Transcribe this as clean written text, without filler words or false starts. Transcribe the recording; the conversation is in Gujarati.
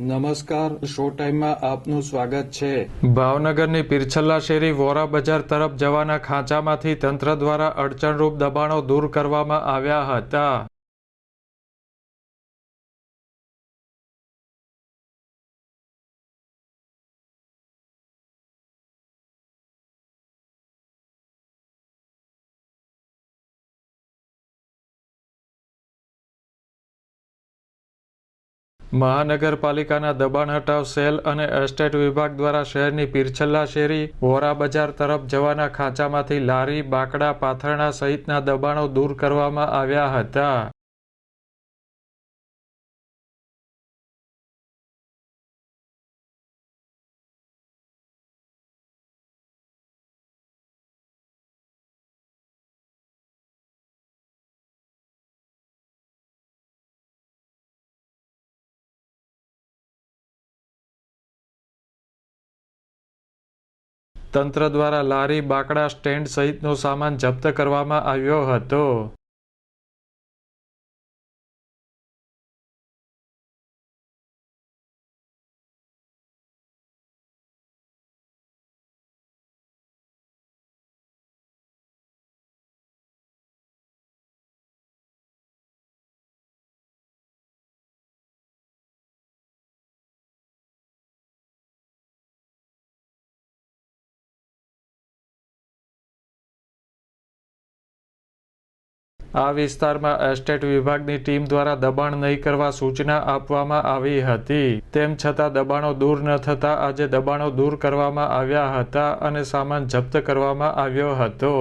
નમસ્કાર, શો ટાઈમમાં આપનું સ્વાગત છે। ભાવનગરની પીરછલ્લા શેરી વોરા બજાર તરફ જવાના ખાંચામાંથી તંત્ર દ્વારા અડચણરૂપ દબાણો દૂર કરવામાં આવ્યા હતા। મહાનગરપાલિકાના દબાણ હટાવ સેલ અને એસ્ટેટ વિભાગ દ્વારા શહેરની પીરછલ્લા શેરી વોરા બજાર તરફ જવાના ખાંચામાંથી લારી, બાકડા, પાથરણા સહિતના દબાણો દૂર કરવામાં આવ્યા હતા। તંત્ર દ્વારા લારી, બાકડા, સ્ટેન્ડ સહિતનો સામાન જપ્ત કરવામાં આવ્યો હતો। આ વિસ્તારમાં એસ્ટેટ વિભાગની ટીમ દ્વારા દબાણ નહીં કરવા સૂચના આપવામાં આવી હતી। તેમ છતાં દબાણો દૂર ન થતાં આજે દબાણો દૂર કરવામાં આવ્યા હતા અને સામાન જપ્ત કરવામાં આવ્યો હતો।